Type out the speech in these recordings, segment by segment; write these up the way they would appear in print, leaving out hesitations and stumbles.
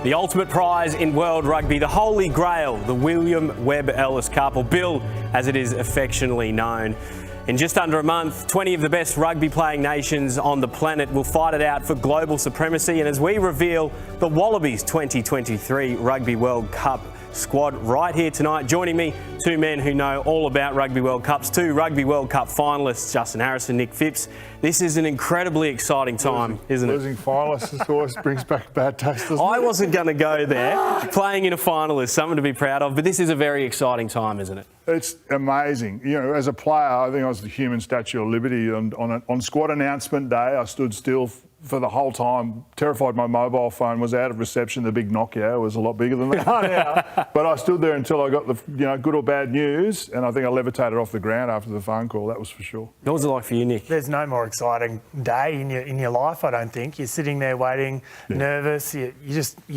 The ultimate prize in world rugby, the Holy Grail, the William Webb Ellis Cup, or Bill as it is affectionately known. In just under a month, 20 of the best rugby playing nations on the planet will fight it out for global supremacy. And as we reveal the Wallabies 2023 Rugby World Cup squad right here tonight, joining me, two men who know all about Rugby World Cups, two Rugby World Cup finalists, Justin Harrison, Nick Phipps. This is an incredibly exciting time, isn't it? Losing finalists always brings back a bad taste, doesn't it? I wasn't going to go there. Playing in a final is something to be proud of, but this is a very exciting time, isn't it? It's amazing. You know, as a player, I think I was the human Statue of Liberty. On squad announcement day, I stood still for the whole time, terrified my mobile phone was out of reception. The big Nokia was a lot bigger than they are now. But I stood there until I got the good or bad news, and I think I levitated off the ground after the phone call, that was for sure. What was it like for you, Nick? There's no more exciting day in your life, I don't think. You're sitting there waiting, nervous, you're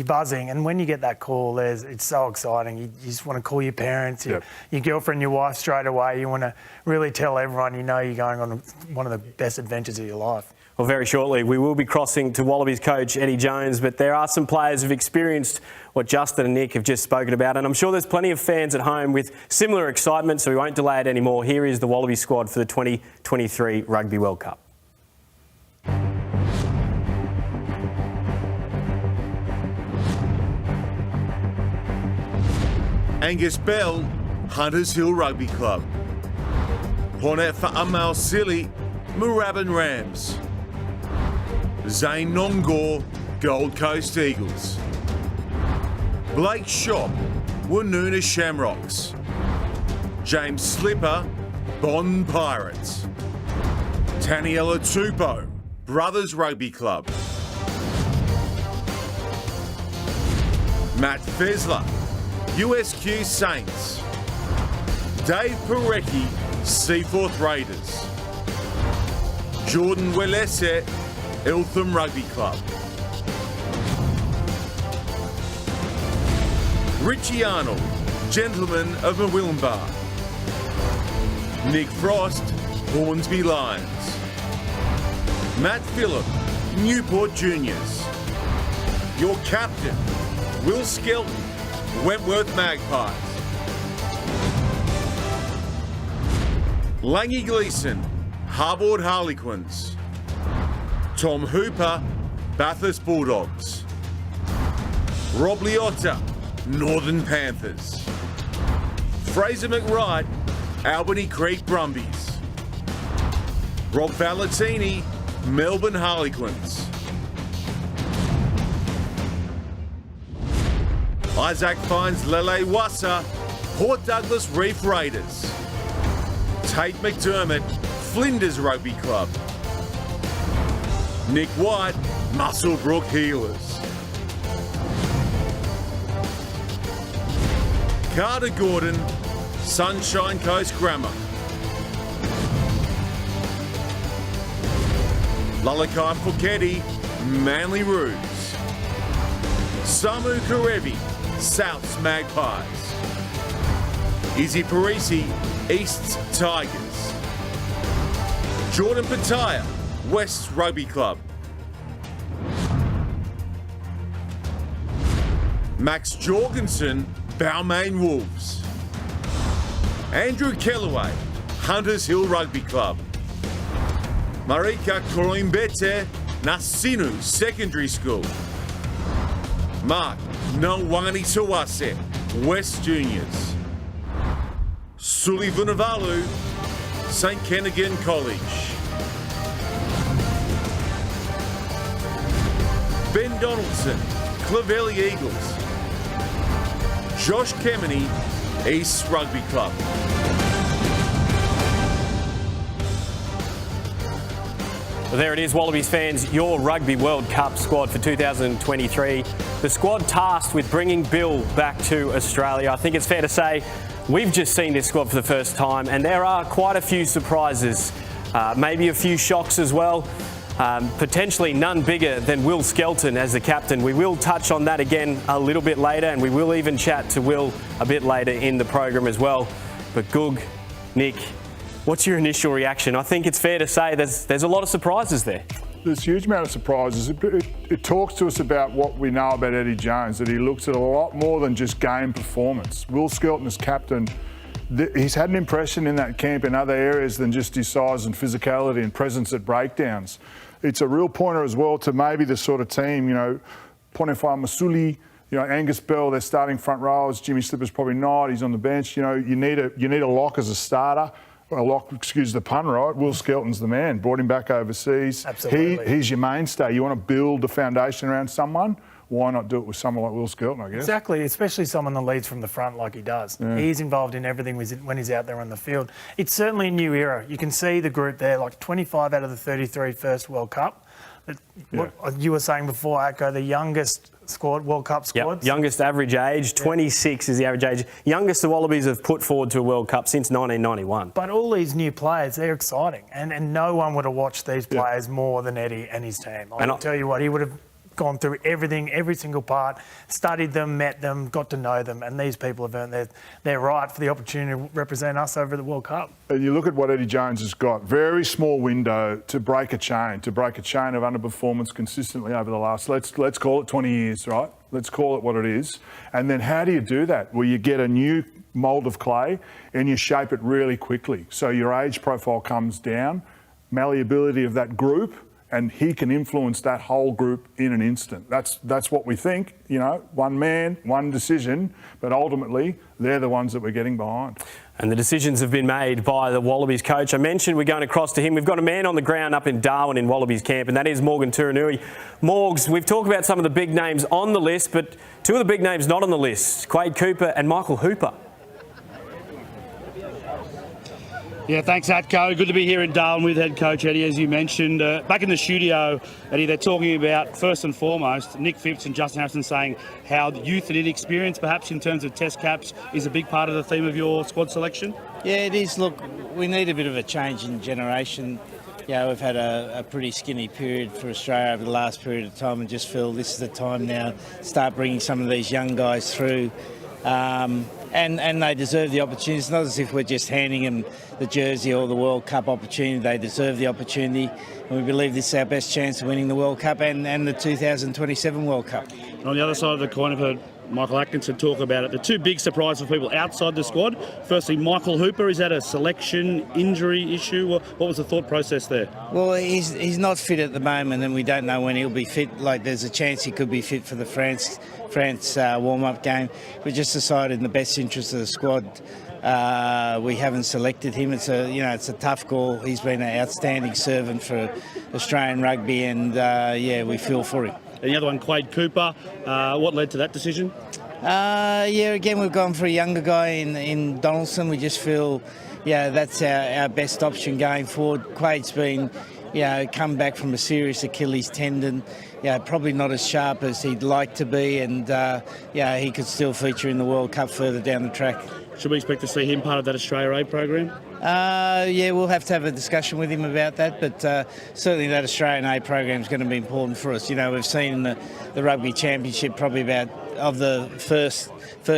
buzzing, and when you get that call, it's so exciting. You just want to call your parents, your girlfriend, your wife straight away. You want to really tell everyone you know you're going on one of the best adventures of your life. Well, very shortly we will be crossing to Wallabies coach Eddie Jones, but there are some players who've experienced what Justin and Nick have just spoken about, and I'm sure there's plenty of fans at home with similar excitement, so we won't delay it anymore. Here is the Wallabies squad for the 2023 Rugby World Cup. Angus Bell, Hunters Hill Rugby Club. Hornet for Amal Silly, Moorabbin Rams. Zane Nongor, Gold Coast Eagles. Blake Shop, Woonona Shamrocks. James Slipper, Bond Pirates. Taniela Tupou, Brothers Rugby Club. Matt Fesler, USQ Saints. Dave Parecki, Seaforth Raiders. Jordan Welese, Eltham Rugby Club. Richie Arnold, Gentleman of Murwillumbah. Nick Frost, Hornsby Lions. Matt Phillip, Newport Juniors. Your captain, Will Skelton, Wentworth Magpies. Langy Gleeson, Harbord Harlequins. Tom Hooper, Bathurst Bulldogs. Rob Liotta, Northern Panthers. Fraser McWright, Albany Creek Brumbies. Rob Valentini, Melbourne Harlequins. Isaac finds Lele Wassa, Port Douglas Reef Raiders. Tate McDermott, Flinders Rugby Club. Nick White, Muswellbrook Healers. Carter Gordon, Sunshine Coast Grammar. Lullakai Puketi, Manly Roos. Samu Karevi, Souths Magpies. Izzy Parisi, East's Tigers. Jordan Pataya, West Rugby Club. Max Jorgensen, Balmain Wolves. Andrew Kellaway, Hunters Hill Rugby Club. Marika Koroimbete, Nasinu Secondary School. Mark Nwangani Sawase, West Juniors. Suli Vunavalu, St Kentigern College. Ben Donaldson, Clovelly Eagles. Josh Kemeny, East Rugby Club. Well, there it is, Wallabies fans, your Rugby World Cup squad for 2023. The squad tasked with bringing Bill back to Australia. I think it's fair to say we've just seen this squad for the first time, and there are quite a few surprises, maybe a few shocks as well. Potentially none bigger than Will Skelton as the captain. We will touch on that again a little bit later, and we will even chat to Will a bit later in the program as well. But Goog, Nick, what's your initial reaction? I think it's fair to say there's a lot of surprises there. there's a huge amount of surprises. It talks to us about what we know about Eddie Jones, that he looks at a lot more than just game performance. Will Skelton as captain, he's had an impression in that camp in other areas than just his size and physicality and presence at breakdowns. It's a real pointer as well to maybe the sort of team, Ponefai Masuli, Angus Bell, their starting front rowers. Jimmy Slipper's probably not. He's on the bench. You need a lock as a starter. A lock, excuse the pun, right? Will Skelton's the man. Brought him back overseas. Absolutely. He's your mainstay. You want to build a foundation around someone? Why not do it with someone like Will Skelton, I guess? Exactly, especially someone that leads from the front like he does. Yeah. He's involved in everything when he's out there on the field. It's certainly a new era. You can see the group there, like 25 out of the 33 first World Cup. What you were saying before, Akko, the youngest squad, World Cup squad. Yep. Youngest average age, 26 is the average age. Youngest the Wallabies have put forward to a World Cup since 1991. But all these new players, they're exciting. And no one would have watched these players more than Eddie and his team. I'll tell you what, he would have gone through everything, every single part, studied them, met them, got to know them, and these people have earned their right for the opportunity to represent us over the World Cup. And you look at what Eddie Jones has got, very small window to break a chain of underperformance consistently over the last, let's call it 20 years, right? Let's call it what it is. And then how do you do that? Well, you get a new mould of clay and you shape it really quickly. So your age profile comes down, malleability of that group, and he can influence that whole group in an instant. That's what we think, one man, one decision, but ultimately they're the ones that we're getting behind. And the decisions have been made by the Wallabies coach. I mentioned we're going across to him. We've got a man on the ground up in Darwin in Wallabies camp, and that is Morgan Turinui. Morgs, we've talked about some of the big names on the list, but two of the big names not on the list, Quade Cooper and Michael Hooper. Yeah, thanks, Atco. Good to be here in Darwin with head coach Eddie, as you mentioned. Back in the studio, Eddie, they're talking about, first and foremost, Nick Phipps and Justin Harrison saying how youth and inexperience, perhaps in terms of test caps, is a big part of the theme of your squad selection. Yeah, it is. Look, we need a bit of a change in generation. We've had a pretty skinny period for Australia over the last period of time, and just feel this is the time now to start bringing some of these young guys through. And they deserve the opportunity. It's not as if we're just handing them the jersey or the World Cup opportunity. They deserve the opportunity, and we believe this is our best chance of winning the World Cup and the 2027 World Cup. And on the other side of the coin, I've heard Michael Atkinson talk about it. The two big surprises for people outside the squad. Firstly, Michael Hooper, is that a selection injury issue? What was the thought process there? Well, he's not fit at the moment, and we don't know when he'll be fit. Like, there's a chance he could be fit for the France warm-up game. We just decided in the best interest of the squad, we haven't selected him. It's a tough call. He's been an outstanding servant for Australian rugby, and we feel for him. And the other one, Quade Cooper. What led to that decision? Again, we've gone for a younger guy in Donaldson. We just feel, that's our best option going forward. Quade's been, come back from a serious Achilles tendon. Probably not as sharp as he'd like to be, and he could still feature in the World Cup further down the track. Should we expect to see him part of that Australia A program? We'll have to have a discussion with him about that, but certainly that Australian A program is going to be important for us. We've seen the Rugby Championship, probably about, of the first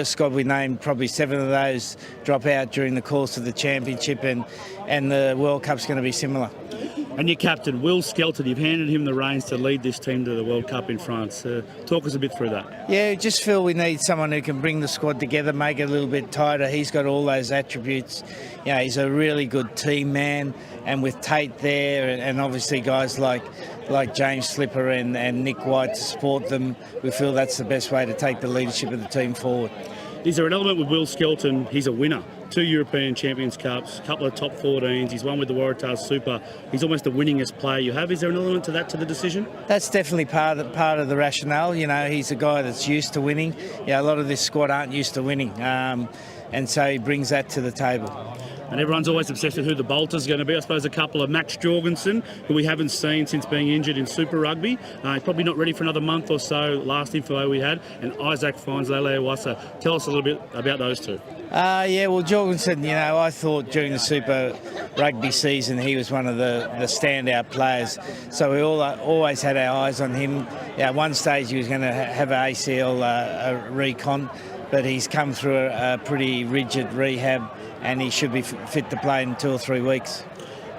squad we named, probably 7 of those drop out during the course of the championship, and the World Cup's going to be similar. And your captain, Will Skelton, you've handed him the reins to lead this team to the World Cup in France. Talk us a bit through that. Yeah, just feel we need someone who can bring the squad together, make it a little bit tighter. He's got all those attributes. He's a really good team man, and with Tate there, and obviously guys like James Slipper and Nick White to support them, we feel that's the best way to take the leadership of the team forward. Is there an element with Will Skelton? He's a winner. 2 European Champions Cups, a couple of top 14s. He's won with the Waratahs Super. He's almost the winningest player you have. Is there an element to that, to the decision? That's definitely part of the rationale. He's a guy that's used to winning. A lot of this squad aren't used to winning, and so he brings that to the table. And everyone's always obsessed with who the bolter's going to be. I suppose a couple of Max Jorgensen, who we haven't seen since being injured in Super Rugby. He's probably not ready for another month or so, last info we had. And Isaac Fines, Lele Wassa. Tell us a little bit about those two. Jorgensen, I thought during the Super Rugby season he was one of the standout players. So we always had our eyes on him. At one stage he was going to have an ACL recon, but he's come through a pretty rigid rehab, and he should be fit to play in 2 or 3 weeks.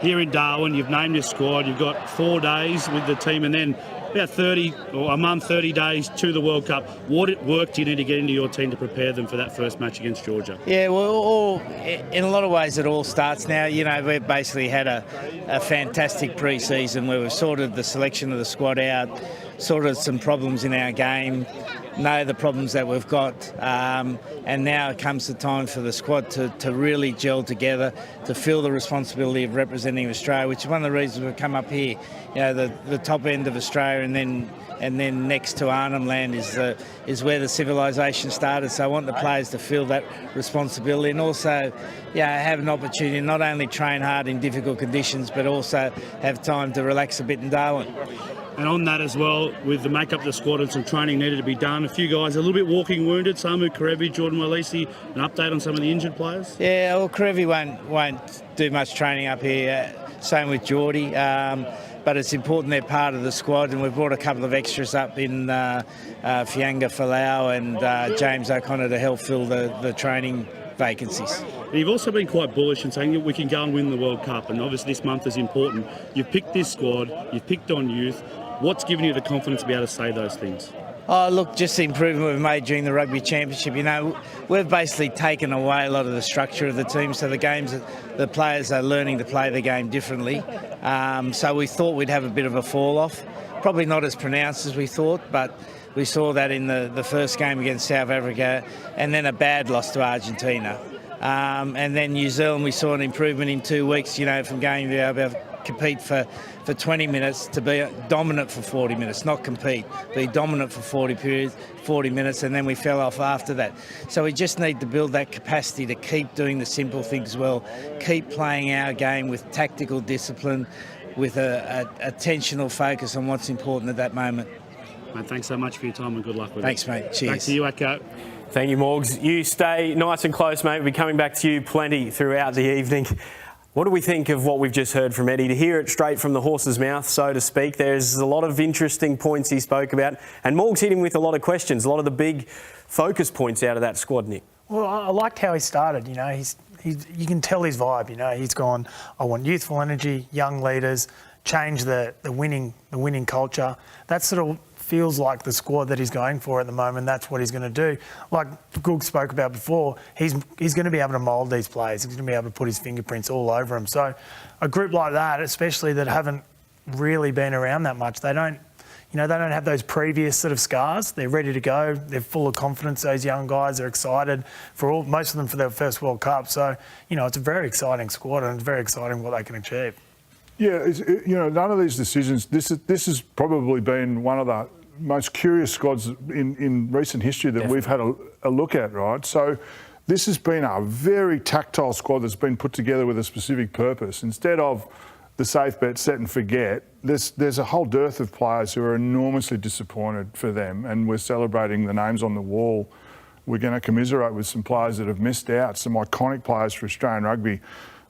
here in Darwin, you've named your squad, you've got 4 days with the team, and then about 30 or a month, 30 days to the World Cup. What work do you need to get into your team to prepare them for that first match against Georgia? Yeah, well, in a lot of ways it all starts now. You know, we've basically had a fantastic pre-season where we've sorted the selection of the squad out, sorted some problems in our game, know the problems that we've got, and now comes the time for the squad to really gel together, to feel the responsibility of representing Australia, which is one of the reasons we've come up here. You know, the top end of Australia, and then next to Arnhem Land is where the civilization started. So I want the players to feel that responsibility, and also, have an opportunity to not only train hard in difficult conditions, but also have time to relax a bit in Darwin. And on that as well, with the make-up of the squad and some training needed to be done, a few guys a little bit walking wounded, Samu Karevi, Jordan Walisi, an update on some of the injured players? Yeah, well, Karevi won't do much training up here, same with Geordie, but it's important they're part of the squad, and we've brought a couple of extras up in Fianga Falau and James O'Connor to help fill the training vacancies. You've also been quite bullish in saying that we can go and win the World Cup, and obviously this month is important. You've picked this squad, you've picked on youth. What's given you the confidence to be able to say those things? Oh, look, just the improvement we've made during the Rugby Championship. You know, we've basically taken away a lot of the structure of the team, so the players are learning to play the game differently. So we thought we'd have a bit of a fall-off. Probably not as pronounced as we thought, but we saw that in the first game against South Africa, and then a bad loss to Argentina. And then New Zealand, we saw an improvement in 2 weeks, you know, from going to be able to compete for 20 minutes to be dominant for 40 minutes, not compete, be dominant for 40 minutes, and then we fell off after that. So we just need to build that capacity to keep doing the simple things well, keep playing our game with tactical discipline, with a attentional focus on what's important at that moment. Mate, thanks so much for your time and good luck with Thanks, it. mate. Cheers. Back to you, Atco. Thank you, Morgs. You stay nice and close, mate. We'll be coming back to you plenty throughout the evening. What do we think of what we've just heard from Eddie? To hear it straight from the horse's mouth, so to speak, there's a lot of interesting points he spoke about. And Morgs hit him with a lot of questions, a lot of the big focus points out of that squad, Nick. Well, I liked how he started. You know, you can tell his vibe. You know, he's gone, I want youthful energy, young leaders, change the winning culture. That sort of feels like the squad that he's going for at the moment. That's what he's going to do. Like Goog spoke about before, he's going to be able to mould these players. He's going to be able to put his fingerprints all over them. So a group like that, especially that haven't really been around that much, they don't have those previous sort of scars. They're ready to go. They're full of confidence. Those young guys are excited most of them for their first World Cup. So, you know, it's a very exciting squad, and it's very exciting what they can achieve. Yeah, none of these decisions. This has probably been one of the most curious squads in recent history that we've had a look at, right? So this has been a very tactile squad that's been put together with a specific purpose. Instead of the safe bet, set and forget, there's a whole dearth of players who are enormously disappointed for them, and we're celebrating the names on the wall. We're going to commiserate with some players that have missed out, some iconic players for Australian rugby.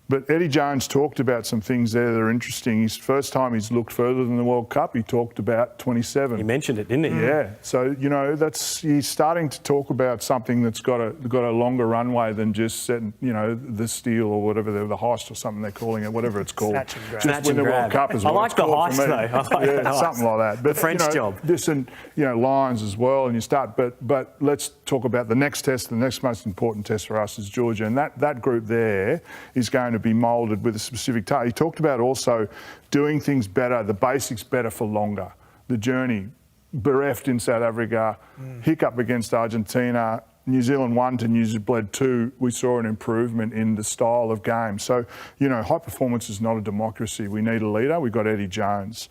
But Eddie Jones talked about some things there that are interesting. His first time he's looked further than the World Cup, he talked about 27. He mentioned it, didn't he? Yeah. So, you know, he's starting to talk about something that's got a longer runway than just setting, you know, the steal or whatever, the heist or something they're calling it, whatever it's called. Snatch and grab. Just win the World Cup is what I like it's the called heist, for me. though. I like the heist. Something like that. But, the French job. This and, you know, Lions as well, and you start. But let's talk about the next test. The next most important test for us is Georgia, and that group there is going to be moulded with a specific target. He talked about also doing things better, the basics better for longer. The journey, bereft in South Africa, hiccup against Argentina, New Zealand 1 to New Zealand 2, we saw an improvement in the style of game. So, you know, high performance is not a democracy. We need a leader. We've got Eddie Jones.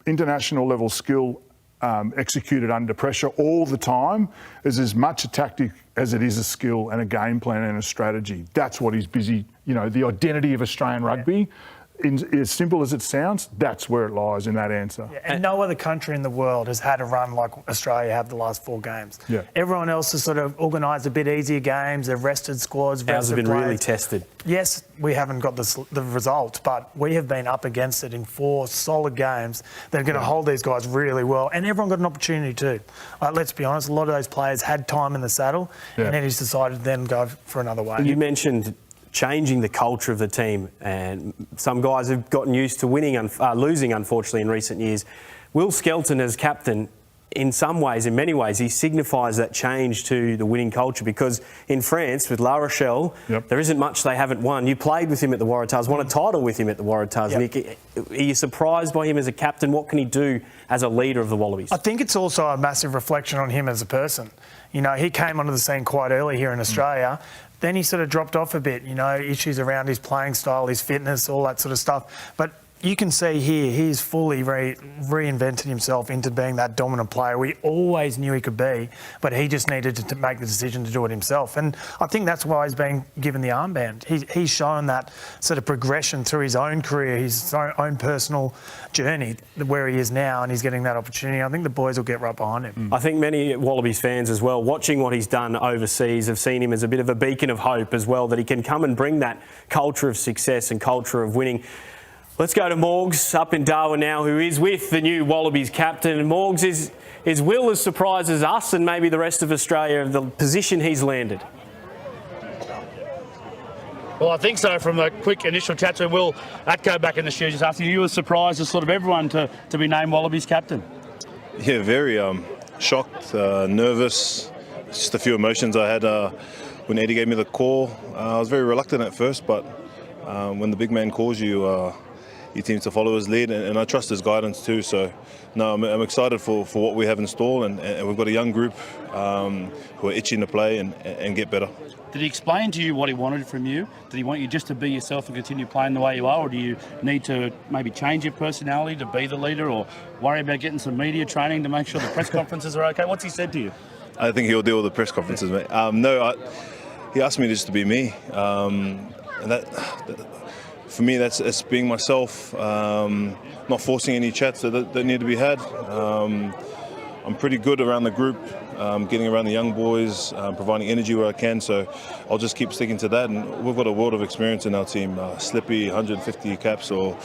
International level skill executed under pressure all the time is as much a tactic as it is a skill and a game plan and a strategy. That's what he's busy, you know, the identity of Australian rugby. As simple as it sounds, that's where it lies in that answer. Yeah, and no other country in the world has had a run like Australia have the last 4 games. Yeah. Everyone else has sort of organised a bit easier games. They've rested squads. Ours have been players. really tested. Yes, we haven't got the result, but we have been up against it in 4 solid games that are going to hold these guys really well. And everyone got an opportunity too. Let's be honest, a lot of those players had time in the saddle, and then he's decided to then go for another way. You mentioned changing the culture of the team. And some guys have gotten used to losing, unfortunately, in recent years. Will Skelton, as captain, in some ways, in many ways, he signifies that change to the winning culture, because in France, with La Rochelle, there isn't much they haven't won. You played with him at the Waratahs, won a title with him at the Waratahs. Nick, are you surprised by him as a captain? What can he do as a leader of the Wallabies? I think it's also a massive reflection on him as a person. You know, he came onto the scene quite early here in Australia. Then he sort of dropped off a bit, you know, issues around his playing style, his fitness, all that sort of stuff. But you can see here, he's fully reinvented himself into being that dominant player we always knew he could be, but he just needed to make the decision to do it himself. And I think that's why he's been given the armband. He's shown that sort of progression through his own career, his own personal journey, where he is now, and he's getting that opportunity. I think the boys will get right behind him. I think many Wallabies fans as well, watching what he's done overseas, have seen him as a bit of a beacon of hope as well, that he can come and bring that culture of success and culture of winning. Let's go to Morgs up in Darwin now, who is with the new Wallabies captain. And Morgs, is Will as surprised as us and maybe the rest of Australia of the position he's landed? Well, I think so. From the quick initial chat to Will Atco back in the studio, just asking, you were surprised as sort of everyone to be named Wallabies captain? Yeah, very shocked, nervous. Just a few emotions I had when Eddie gave me the call. I was very reluctant at first, but when the big man calls you, he seems to follow his lead, and I trust his guidance too. So, no, I'm excited for what we have in store, and we've got a young group who are itching to play and get better. Did he explain to you what he wanted from you? Did he want you just to be yourself and continue playing the way you are, or do you need to maybe change your personality to be the leader, or worry about getting some media training to make sure the press conferences are okay? What's he said to you? I think he'll deal with the press conferences, mate. He asked me just to be me, and that for me, it's being myself, not forcing any chats that need to be had. I'm pretty good around the group, getting around the young boys, providing energy where I can, so I'll just keep sticking to that. And we've got a world of experience in our team. Slippy, 150 caps or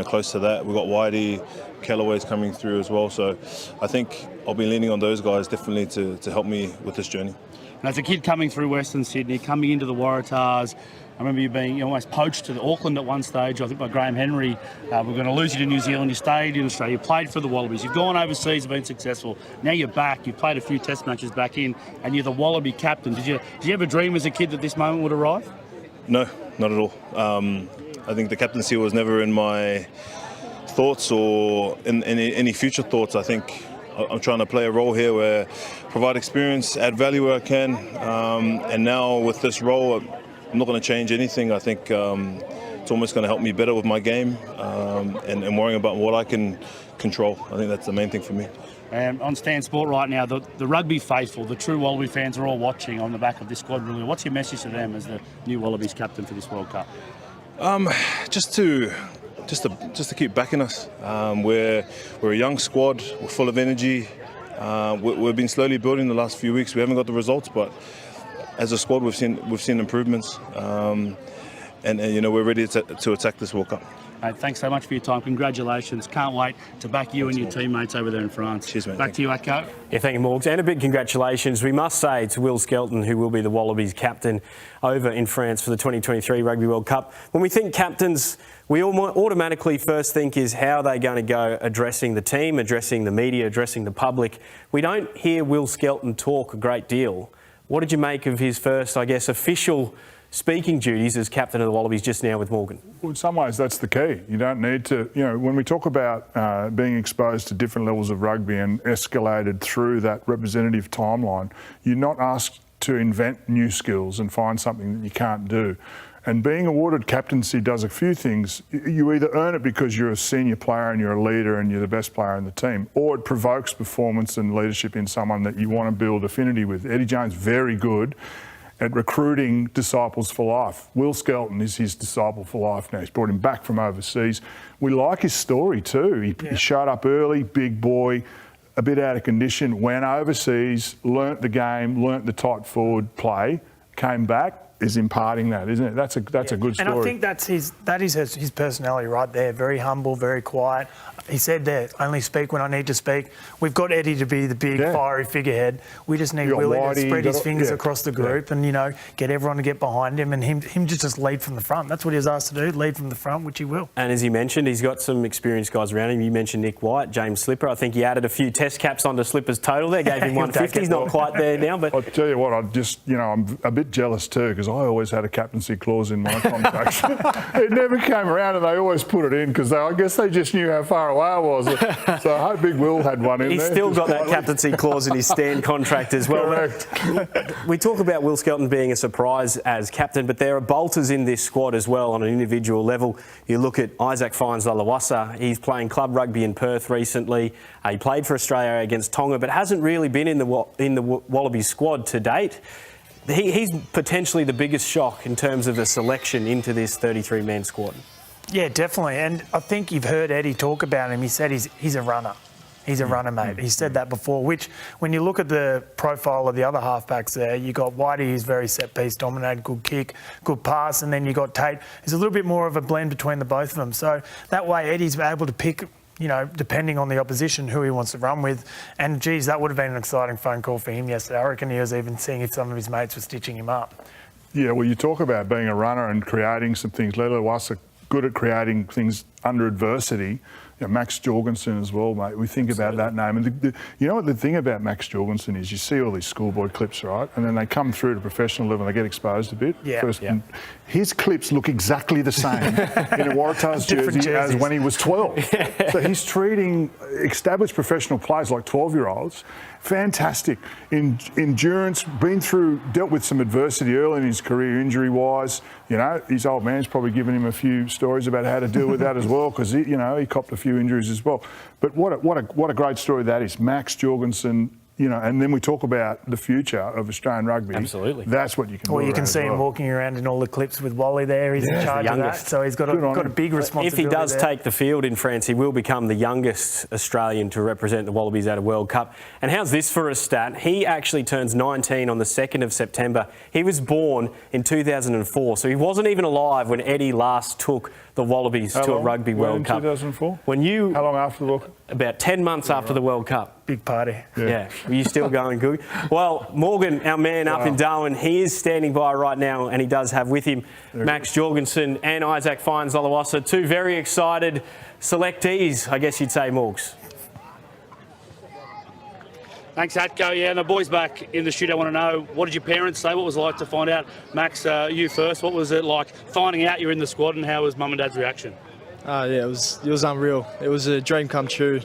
close to that. We've got Whitey, Callaway's coming through as well, so I think I'll be leaning on those guys definitely to help me with this journey. And as a kid coming through Western Sydney, coming into the Waratahs, I remember you being almost poached to Auckland at one stage, I think by Graham Henry. We're going to lose you to New Zealand. You stayed in Australia. You played for the Wallabies. You've gone overseas, been successful. Now you're back. You've played a few test matches back in, and you're the Wallaby captain. Did you ever dream as a kid that this moment would arrive? No, not at all. I think the captaincy was never in my thoughts or in any future thoughts. I think I'm trying to play a role here where provide experience, add value where I can, and now with this role, I'm not going to change anything. I think it's almost going to help me better with my game and worrying about what I can control. I think that's the main thing for me. And on Stan Sport right now, the rugby faithful, the true Wallaby fans are all watching on the back of this squad. Really, what's your message to them as the new Wallabies captain for this World Cup? Just to keep backing us. We're a young squad. We're full of energy. We've been slowly building the last few weeks. We haven't got the results, but as a squad, we've seen improvements, and we're ready to attack this World Cup. Thanks so much for your time. Congratulations. Can't wait to back you and your teammates over there in France. Cheers, mate. Back to you, Atco. Yeah, thank you, Morgs. And a big congratulations, we must say, to Will Skelton, who will be the Wallabies captain over in France for the 2023 Rugby World Cup. When we think captains, we automatically first think is how they're going to go addressing the team, addressing the media, addressing the public. We don't hear Will Skelton talk a great deal. What did you make of his first, I guess, official speaking duties as captain of the Wallabies just now with Morgan? Well, in some ways, that's the key. You don't need to, when we talk about being exposed to different levels of rugby and escalated through that representative timeline, you're not asked to invent new skills and find something that you can't do. And being awarded captaincy does a few things. You either earn it because you're a senior player and you're a leader and you're the best player in the team, or it provokes performance and leadership in someone that you want to build affinity with. Eddie Jones, very good at recruiting disciples for life. Will Skelton is his disciple for life now. He's brought him back from overseas. We like his story too. He showed up early, big boy, a bit out of condition, went overseas, learnt the game, learnt the tight forward play, came back, is imparting that, isn't it? That's a good story. And I think that is his personality right there. Very humble, very quiet. He said there, only speak when I need to speak. We've got Eddie to be the big fiery figurehead. We just need Willie to spread his fingers across the group and, get everyone to get behind him and him just lead from the front. That's what he was asked to do, lead from the front, which he will. And as he mentioned, he's got some experienced guys around him. You mentioned Nick White, James Slipper. I think he added a few test caps onto Slipper's total there, gave him 150. He's not quite there now, but I'll tell you what, I'm a bit jealous too, because I always had a captaincy clause in my contract. It never came around and they always put it in because I guess they just knew how far away I was. So I hope Big Will had one in there. He's still got that captaincy clause in his stand contract as well. Correct. We talk about Will Skelton being a surprise as captain, but there are bolters in this squad as well on an individual level. You look at Isaac Fines-Lalawasa. He's playing club rugby in Perth recently. He played for Australia against Tonga, but hasn't really been in the Wallabies squad to date. He's potentially the biggest shock in terms of the selection into this 33-man squad. Yeah, definitely. And I think you've heard Eddie talk about him. He said he's a runner. He's a runner, mate. He said that before, which when you look at the profile of the other halfbacks there, you got Whitey, who's very set-piece dominated, good kick, good pass, and then you got Tate. There's a little bit more of a blend between the both of them. So that way Eddie's able to pick, depending on the opposition, who he wants to run with. And, geez, that would have been an exciting phone call for him yesterday. I reckon he was even seeing if some of his mates were stitching him up. Yeah, well, you talk about being a runner and creating some things. Lalawasa good at creating things under adversity. Max Jorgensen as well, mate. We think about that name. And you know what the thing about Max Jorgensen is? You see all these schoolboy clips, right? And then they come through to professional level and they get exposed a bit. His clips look exactly the same in a Waratahs jersey as when he was 12. So he's treating established professional players like 12-year-olds. Fantastic. Endurance, dealt with some adversity early in his career, injury-wise. His old man's probably given him a few stories about how to deal with that as well, because he copped a few injuries as well. But what a great story that is. Max Jorgensen, and then we talk about the future of Australian rugby. Absolutely. That's what you can do. Well, you can see him walking around in all the clips with Wally there. He's in charge of that, so he's got a big responsibility. If he does take the field in France, he will become the youngest Australian to represent the Wallabies at a World Cup. And how's this for a stat? He actually turns 19 on the 2nd of September. He was born in 2004, so he wasn't even alive when Eddie last took the Wallabies to a Rugby World Cup. 2004? How long after the World Cup? About 10 months after the World Cup. Big party. Yeah. Were you still going good? Well, Morgan, our man up in Darwin, he is standing by right now, and he does have with him Max Jorgensen and Isaac Fines-Lalawasa, two very excited selectees, I guess you'd say, Morgs. Thanks, Atco. Yeah, and the boys back in the studio want to know, what did your parents say? What was it like to find out? Max, you first. What was it like finding out you're in the squad, and how was Mum and Dad's reaction? It was unreal. It was a dream come true.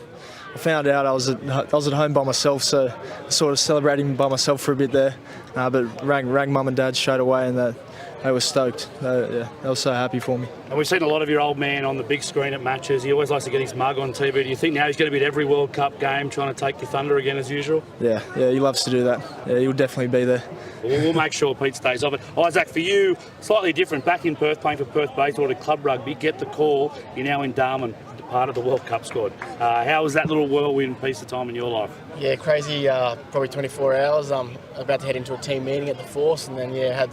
I found out I was at home by myself, so sort of celebrating by myself for a bit there. But rang Mum and Dad straight away, and they were stoked. They were so happy for me. And we've seen a lot of your old man on the big screen at matches. He always likes to get his mug on TV. Do you think now he's going to be at every World Cup game trying to take your thunder again as usual? Yeah, he loves to do that. Yeah, he'll definitely be there. We'll make sure Pete stays off it. Isaac, for you, slightly different. Back in Perth, playing for Perth Baseball at club rugby. Get the call. You're now in Darwin, part of the World Cup squad. How was that little whirlwind piece of time in your life? Yeah, crazy. Probably 24 hours. I'm about to head into a team meeting at the Force, and then had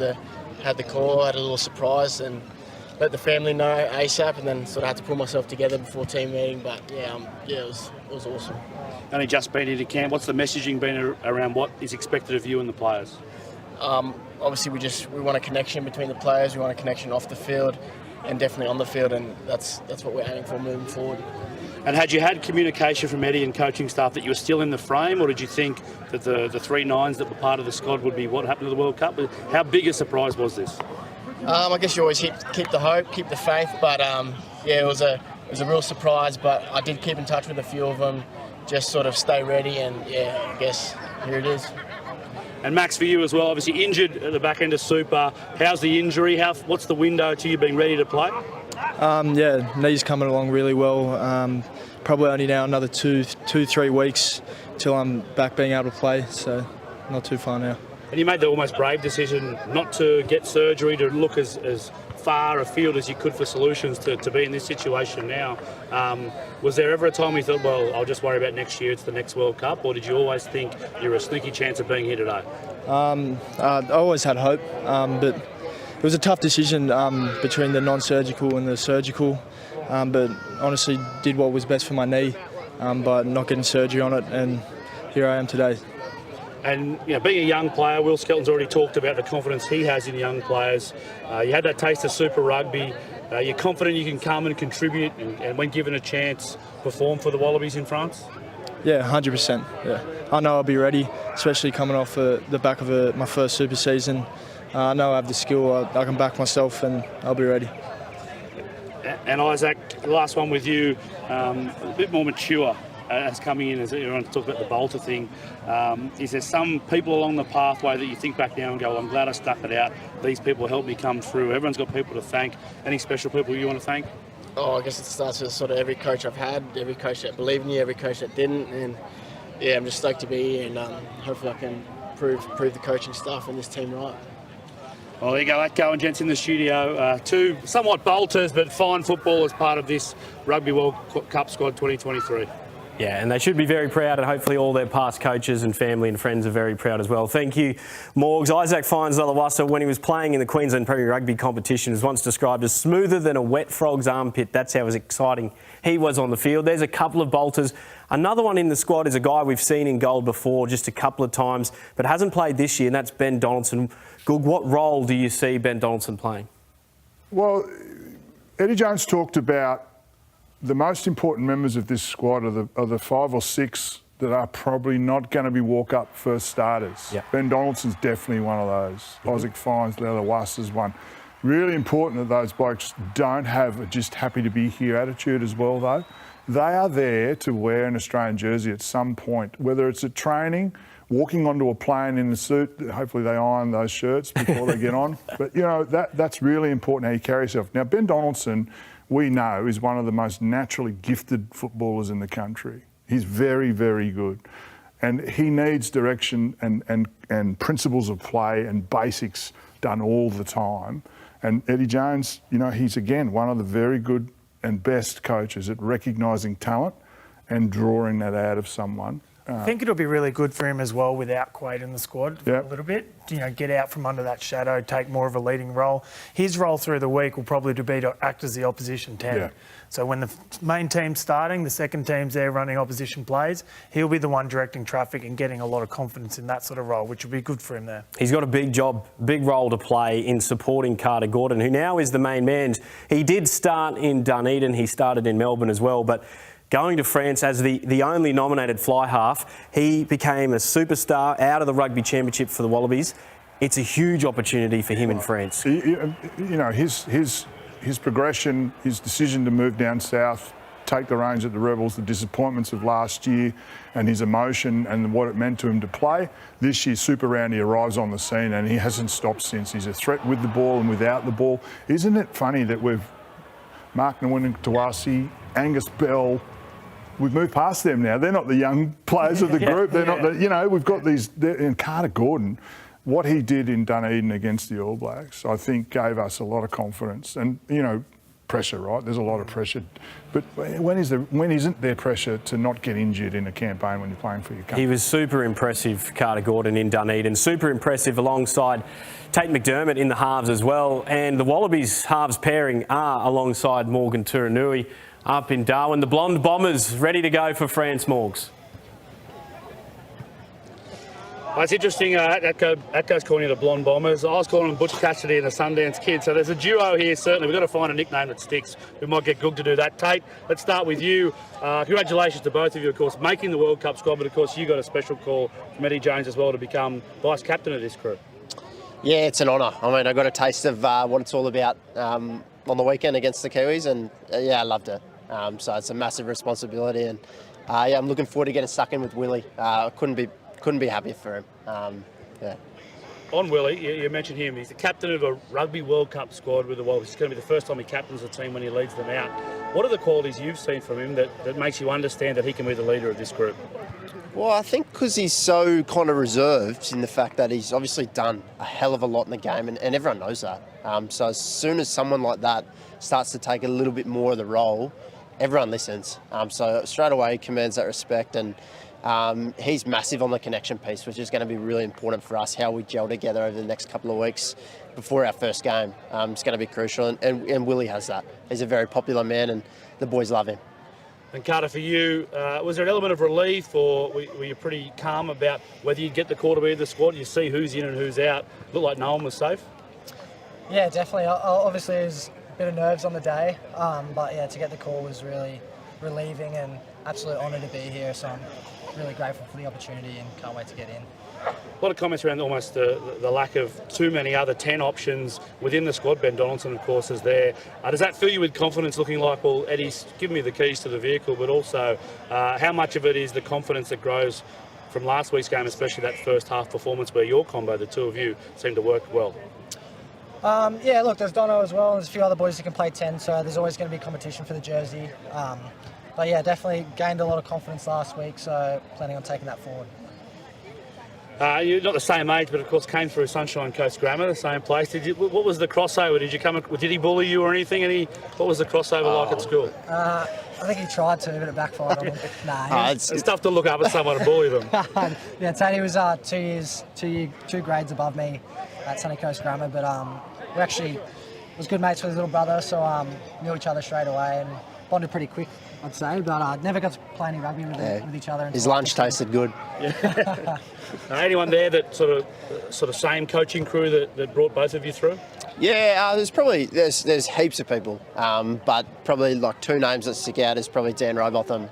the call, had a little surprise, and let the family know ASAP, and then sort of had to pull myself together before team meeting. But it was awesome. Only just been into camp. What's the messaging been around what is expected of you and the players? Obviously, we want a connection between the players. We want a connection off the field, and definitely on the field, and that's what we're aiming for moving forward. And had you had communication from Eddie and coaching staff that you were still in the frame, or did you think that the 3 nines that were part of the squad would be what happened to the World Cup? How big a surprise was this? I guess you always keep the hope, keep the faith, but it was a real surprise. But I did keep in touch with a few of them, just sort of stay ready, and I guess here it is. And Max, for you as well, obviously injured at the back end of Super. How's the injury? What's the window to you being ready to play? Knee's coming along really well. Probably only now another 2-3 weeks till I'm back being able to play, so not too far now. And you made the almost brave decision not to get surgery, to look as far afield as you could for solutions to be in this situation now. Was there ever a time you thought, well, I'll just worry about next year, it's the next World Cup, or did you always think you're a sneaky chance of being here today? I always had hope, but it was a tough decision between the non-surgical and the surgical, but honestly did what was best for my knee by not getting surgery on it, and here I am today. And being a young player, Will Skelton's already talked about the confidence he has in young players. You had that taste of Super Rugby. You're confident you can come and contribute and when given a chance, perform for the Wallabies in France? Yeah, 100%. Yeah, I know I'll be ready, especially coming off the back of my first Super season. I know I have the skill. I can back myself, and I'll be ready. And Isaac, the last one with you, a bit more mature as coming in, as everyone talked about the Bolter thing. Is there some people along the pathway that you think back now and go, I'm glad I stuck it out, these people helped me come through? Everyone's got people to thank. Any special people you want to thank? Oh, I guess it starts with sort of every coach I've had, every coach that believed in you, every coach that didn't, and yeah, I'm just stoked to be here, and hopefully I can prove the coaching staff and this team right. Well, there you go, Atco and gents in the studio. Two somewhat bolters, but fine footballers part of this Rugby World Cup squad 2023. Yeah, and they should be very proud, and hopefully all their past coaches and family and friends are very proud as well. Thank you, Morgs. Isaac Fines-Lallawassa, when he was playing in the Queensland Premier Rugby competition, was once described as smoother than a wet frog's armpit. That's how exciting he was on the field. There's a couple of bolters. Another one in the squad is a guy we've seen in gold before just a couple of times, but hasn't played this year, and that's Ben Donaldson. Goog, what role do you see Ben Donaldson playing? Well, Eddie Jones talked about the most important members of this squad are the 5 or 6 that are probably not going to be walk-up first starters. Yep. Ben Donaldson's definitely one of those. Mm-hmm. Isaac Fines-Lallawassa's one. Really important that those blokes don't have a just happy to be here attitude as well, though. They are there to wear an Australian jersey at some point, whether it's at training, walking onto a plane in a suit. Hopefully they iron those shirts before they get on. But, that's really important how you carry yourself. Now, Ben Donaldson, we know, is one of the most naturally gifted footballers in the country. He's very, very good. And he needs direction and principles of play and basics done all the time. And Eddie Jones, he's again one of the very good and best coaches at recognising talent and drawing that out of someone. I think it'll be really good for him as well without Quade in the squad for a little bit. Get out from under that shadow, take more of a leading role. His role through the week will probably be to act as the opposition 10. Yeah. So when the main team's starting, the second team's there running opposition plays, he'll be the one directing traffic and getting a lot of confidence in that sort of role, which will be good for him there. He's got a big role to play in supporting Carter Gordon, who now is the main man. He did start in Dunedin, he started in Melbourne as well, but going to France as the only nominated fly half, he became a superstar out of the Rugby Championship for the Wallabies. It's a huge opportunity for him in France. His progression, his decision to move down south, take the reins at the Rebels, the disappointments of last year and his emotion and what it meant to him to play. This year, Super Round, he arrives on the scene and he hasn't stopped since. He's a threat with the ball and without the ball. Isn't it funny that we've Mark Nawinatawasi, Angus Bell, we've moved past them now. They're not the young players of the group. They're not the, we've got these, and Carter Gordon, what he did in Dunedin against the All Blacks, I think gave us a lot of confidence and, pressure, right? There's a lot of pressure. But when isn't there pressure to not get injured in a campaign when you're playing for your country? He was super impressive, Carter Gordon, in Dunedin. Super impressive alongside Tate McDermott in the halves as well. And the Wallabies halves pairing are alongside Morgan Turanui up in Darwin. The Blonde Bombers ready to go for France, Morgs. It's interesting, Atco's calling you the Blonde Bombers. I was calling them Butch Cassidy and the Sundance Kid. So there's a duo here, certainly. We've got to find a nickname that sticks. We might get Goog to do that. Tate, let's start with you. Congratulations to both of you, of course, making the World Cup squad, but of course you got a special call from Eddie Jones as well to become vice-captain of this crew. Yeah, it's an honour. I mean, I got a taste of what it's all about on the weekend against the Kiwis, and I loved it. So it's a massive responsibility, and I'm looking forward to getting stuck in with Willie. I couldn't be happier for him. On Willie, you mentioned him. He's the captain of a Rugby World Cup squad with the Wallabies. It's going to be the first time he captains the team when he leads them out. What are the qualities you've seen from him that makes you understand that he can be the leader of this group? Well, I think because he's so kind of reserved in the fact that he's obviously done a hell of a lot in the game, and everyone knows that. So as soon as someone like that starts to take a little bit more of the role, everyone listens. So straight away he commands that respect, and He's massive on the connection piece, which is going to be really important for us, how we gel together over the next couple of weeks before our first game. It's going to be crucial, and Willie has that. He's a very popular man, and the boys love him. And Carter, for you, was there an element of relief, or were you pretty calm about whether you'd get the call to be in the squad? You see who's in and who's out. Looked like no one was safe. Yeah, definitely. Obviously, it was a bit of nerves on the day, but yeah, to get the call was really relieving and absolute honour to be here. So I'm really grateful for the opportunity and can't wait to get in. A lot of comments around almost the lack of too many other 10 options within the squad. Ben Donaldson, of course, is there. Does that fill you with confidence, looking like, well, Eddie's given me the keys to the vehicle, but also how much of it is the confidence that grows from last week's game, especially that first half performance where your combo, the two of you, seemed to work well? Yeah, look, there's Dono as well. There's a few other boys who can play 10, so there's always going to be competition for the jersey. But yeah, definitely gained a lot of confidence last week, so planning on taking that forward. You're not the same age, but of course came through Sunshine Coast Grammar, the same place. What was the crossover? Did he bully you or anything? What was the crossover like at school? I think he tried to, but it backfired on him. Nah, it's tough to look up at someone and bully them. Yeah, Tony was 2 grades above me at Sunny Coast Grammar, but we actually was good mates with his little brother, so knew each other straight away and bonded pretty quick, I'd say. But never got to play any rugby with each other. His lunch tasted good. Anyone there that sort of same coaching crew that brought both of you through? Yeah, there's heaps of people, but probably like 2 names that stick out is probably Dan Robotham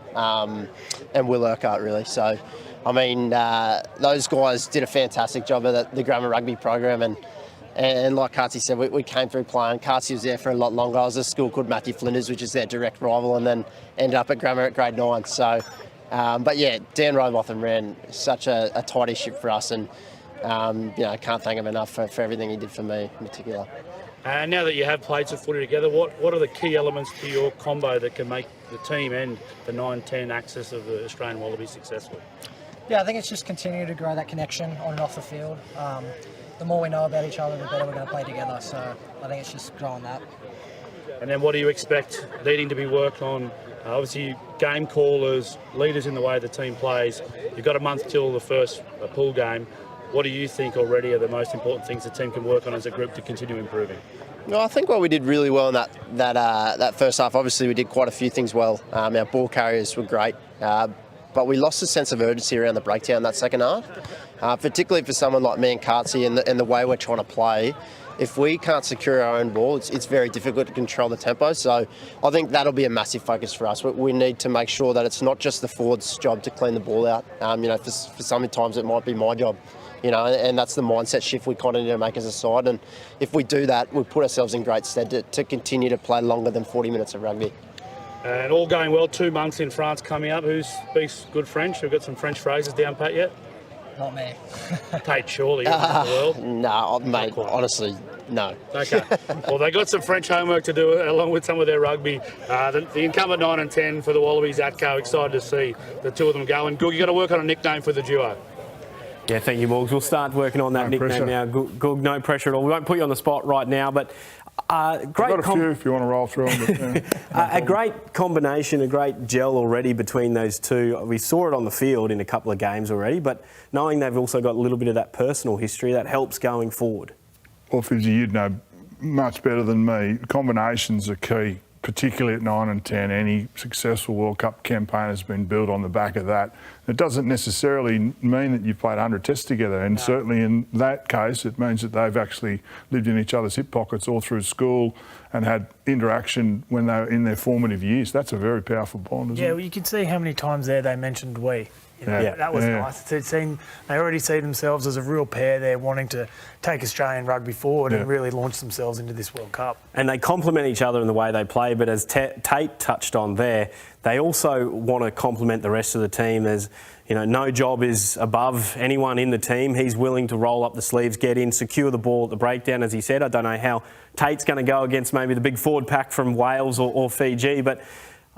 and Will Urquhart, really. So, I mean, those guys did a fantastic job at the Grammar Rugby program, and like Cartsy said, we came through playing. Cartsy was there for a lot longer. I was at a school called Matthew Flinders, which is their direct rival, and then ended up at Grammar at grade 9. So, but yeah, Dan Robotham ran such a tidy ship for us, and I can't thank him enough for everything he did for me in particular. And now that you have played some footy together, what are the key elements to your combo that can make the team and the 9-10 axis of the Australian Wallabies successful? Yeah, I think it's just continue to grow that connection on and off the field. The more we know about each other, the better we're going to play together. So I think it's just growing that. And then what do you expect needing to be worked on? Obviously, game callers, leaders in the way the team plays. You've got a month till the first pool game. What do you think already are the most important things the team can work on as a group to continue improving? Well, I think what we did really well in that first half, obviously we did quite a few things well. Our ball carriers were great, but we lost a sense of urgency around the breakdown that second half, particularly for someone like me and Cartsy and the way we're trying to play. If we can't secure our own ball, it's very difficult to control the tempo. So I think that'll be a massive focus for us. We need to make sure that it's not just the forward's job to clean the ball out. For some times it might be my job. And that's the mindset shift we kind of need to make as a side. And if we do that, we'll put ourselves in great stead to continue to play longer than 40 minutes of rugby. And all going well, 2 months in France coming up. Who speaks good French? We've got some French phrases down pat yet? Not me. Tate, surely, in the world. No, mate, honestly, no. Okay. Well, they got some French homework to do along with some of their rugby. The incumbent 9 and 10 for the Wallabies, Atco, excited to see the two of them go. And Goog, you've got to work on a nickname for the duo. Yeah, thank you, Morgs. We'll start working on that nickname pressure. now. Goog, no pressure at all. We won't put you on the spot right now, but great. I've got a few if you want to roll through them. A great combination, a great gel already between those two. We saw it on the field in a couple of games already, but knowing they've also got a little bit of that personal history, that helps going forward. Well, Fizzy, you'd know much better than me. Combinations are key, particularly at 9 and 10. Any successful World Cup campaign has been built on the back of that. It doesn't necessarily mean that you've played 100 tests together, and certainly in that case it means that they've actually lived in each other's hip pockets all through school and had interaction when they were in their formative years. That's a very powerful bond, isn't it? Yeah, well, you can see how many times there they mentioned we. That was nice. They already see themselves as a real pair there wanting to take Australian rugby forward and really launch themselves into this World Cup. And they complement each other in the way they play, but as Tate touched on there, they also want to complement the rest of the team. There's, no job is above anyone in the team. He's willing to roll up the sleeves, get in, secure the ball at the breakdown, as he said. I don't know how Tate's going to go against maybe the big forward pack from Wales or Fiji, but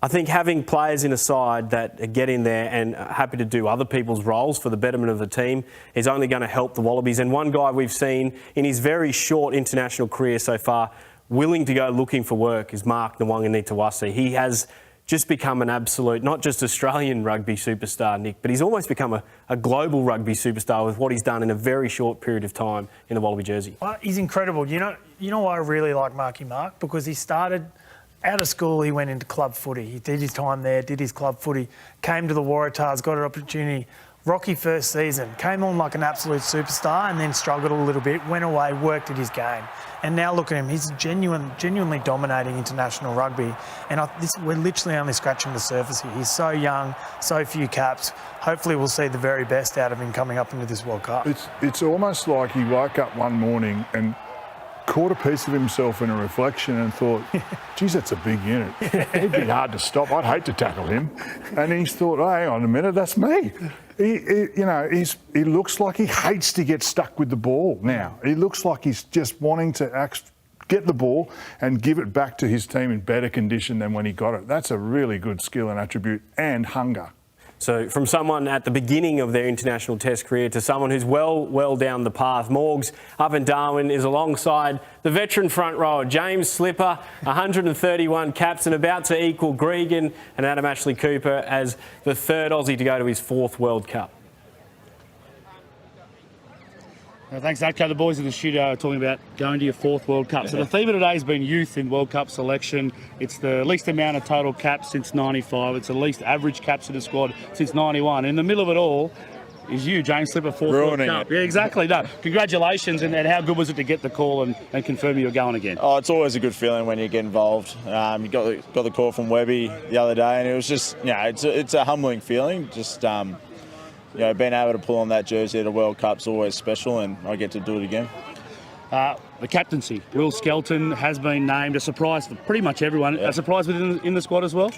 I think having players in a side that get in there and are happy to do other people's roles for the betterment of the team is only going to help the Wallabies. And one guy we've seen in his very short international career so far willing to go looking for work is Mark Nwanganitawase. He has just become an absolute, not just Australian rugby superstar, Nick, but he's almost become a global rugby superstar with what he's done in a very short period of time in the Wallaby jersey. Well, he's incredible. You know why I really like Marky Mark? Because he started out of school, he went into club footy. He did his time there, did his club footy, came to the Waratahs, got an opportunity. Rocky first season, came on like an absolute superstar and then struggled a little bit, went away, worked at his game. And now look at him, he's genuinely dominating international rugby. And we're literally only scratching the surface here. He's so young, so few caps. Hopefully we'll see the very best out of him coming up into this World Cup. It's almost like he woke up one morning and caught a piece of himself in a reflection and thought, geez, that's a big unit. He'd be hard to stop. I'd hate to tackle him. And he's thought, oh, hang on a minute, that's me. He looks like he hates to get stuck with the ball now. He looks like he's just wanting to get the ball and give it back to his team in better condition than when he got it. That's a really good skill and attribute, and hunger. So from someone at the beginning of their international test career to someone who's well down the path, Morgs up in Darwin is alongside the veteran front rower, James Slipper, 131 caps and about to equal Gregan and Adam Ashley Cooper as the third Aussie to go to his fourth World Cup. Thanks, Atco. The boys in the studio are talking about going to your fourth World Cup. So the theme of today has been youth in World Cup selection. It's the least amount of total caps since 95. It's the least average caps in the squad since 91. In the middle of it all is you, James Slipper, fourth World Cup. Yeah, exactly. No, congratulations. And how good was it to get the call and confirm you're going again? Oh, it's always a good feeling when you get involved. You got the call from Webby the other day, and it was just, it's a humbling feeling. Just, being able to pull on that jersey at a World Cup's always special, and I get to do it again. The captaincy, Will Skelton has been named. A surprise for pretty much everyone. Yeah. A surprise in the squad as well?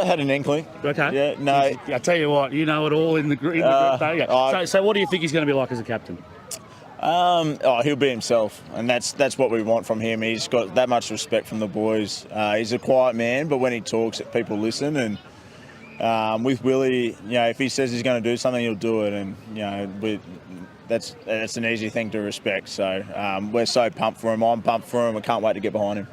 Had an inkling. Okay. Yeah, no. I tell you what, you know it all in the group. So what do you think he's going to be like as a captain? He'll be himself, and that's what we want from him. He's got that much respect from the boys. He's a quiet man, but when he talks, people listen. And with Willie, if he says he's going to do something, he'll do it. And that's an easy thing to respect. So we're so pumped for him. I'm pumped for him. I can't wait to get behind him.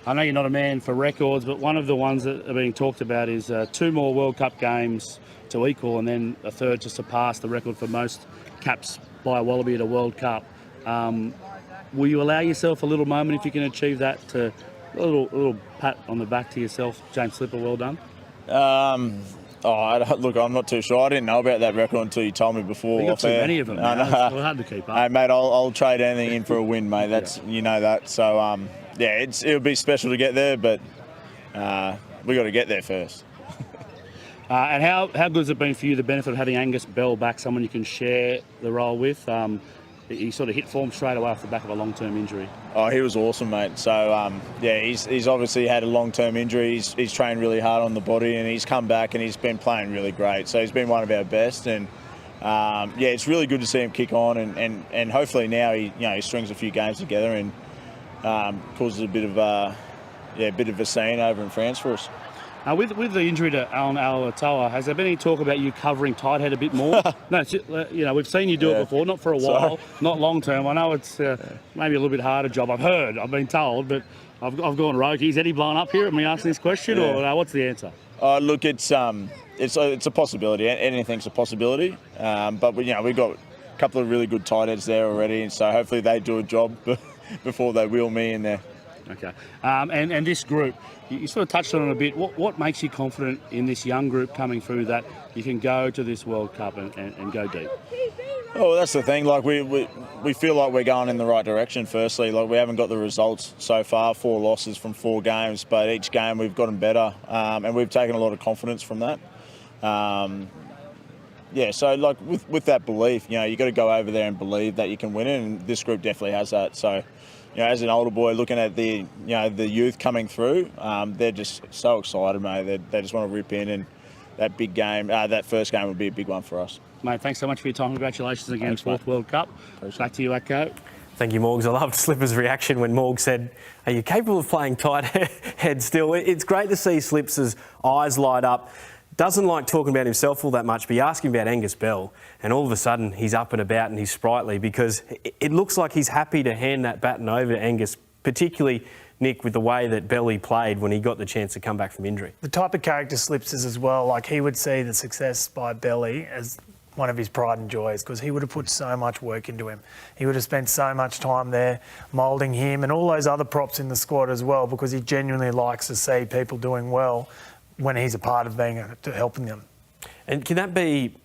I know you're not a man for records, but one of the ones that are being talked about is 2 more World Cup games to equal, and then a third to surpass the record for most caps by a Wallaby at a World Cup. Will you allow yourself a little moment if you can achieve that? A little pat on the back to yourself, James Slipper. Well done. Look, I'm not too sure. I didn't know about that record until you told me before. You got too many of them. It's hard to keep up. Hey, mate, I'll trade anything in for a win, mate. That's you know that. So it'll be special to get there, but we got to get there first. And how good has it been for you, the benefit of having Angus Bell back, someone you can share the role with? He sort of hit form straight away off the back of a long-term injury. Oh, he was awesome, mate. So, he's obviously had a long-term injury. He's trained really hard on the body, and he's come back and he's been playing really great. So he's been one of our best, and it's really good to see him kick on, and hopefully now he strings a few games together and causes a bit of a scene over in France for us. With the injury to Alan Alatoa, has there been any talk about you covering tight head a bit more? No, we've seen you do it before, not for a while, not long term. I know it's maybe a little bit harder job. I've been told, but I've gone rogue. Is Eddie blowing up here at me asking this question, or what's the answer? Look, it's a possibility. Anything's a possibility, but we've got a couple of really good tight heads there already, and so hopefully they do a job before they wheel me in there. Okay, and this group, you sort of touched on it a bit. What makes you confident in this young group coming through that you can go to this World Cup and go deep? Oh, that's the thing. Like we feel like we're going in the right direction. Firstly, like we haven't got the results so far. 4 losses from 4 games, but each game we've gotten better, and we've taken a lot of confidence from that. So like with that belief, you got to go over there and believe that you can win it, and this group definitely has that. So. As an older boy looking at the youth coming through, they're just so excited, mate. They just want to rip in, and that big game, that first game would be a big one for us. Mate, thanks so much for your time. Congratulations again, fourth World Cup. Back to you, Atco. Thank you, Morgs. I loved Slipper's reaction when Morgs said, "Are you capable of playing tight head still?" It's great to see Slips' eyes light up. Doesn't like talking about himself all that much, but you ask him about Angus Bell and all of a sudden he's up and about and he's sprightly because it looks like he's happy to hand that baton over to Angus, particularly Nick, with the way that Belly played when he got the chance to come back from injury. The type of character Slips is as well. Like, he would see the success by Belly as one of his pride and joys, because he would have put so much work into him. He would have spent so much time there moulding him and all those other props in the squad as well, because he genuinely likes to see people doing well when he's a part of helping them. And can that be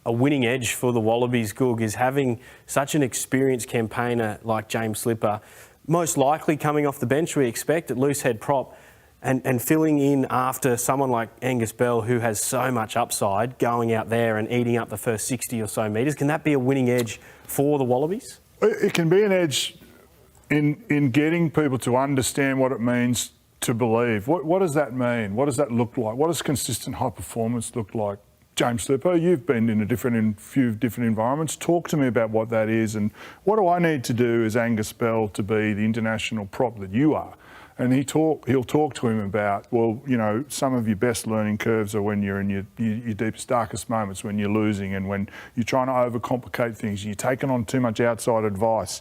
a winning edge for the Wallabies, Goog, is having such an experienced campaigner like James Slipper, most likely coming off the bench, we expect, at loose head prop, and filling in after someone like Angus Bell, who has so much upside, going out there and eating up the first 60 or so metres? Can that be a winning edge for the Wallabies? It can be an edge in getting people to understand what it means to believe. What does that mean? What does that look like? What does consistent high performance look like? James Slipper, you've been in a few different environments. Talk to me about what that is, and what do I need to do as Angus Bell to be the international prop that you are? And he'll talk to him about, well, you know, some of your best learning curves are when you're in your deepest, darkest moments, when you're losing and when you're trying to overcomplicate things, you're taking on too much outside advice.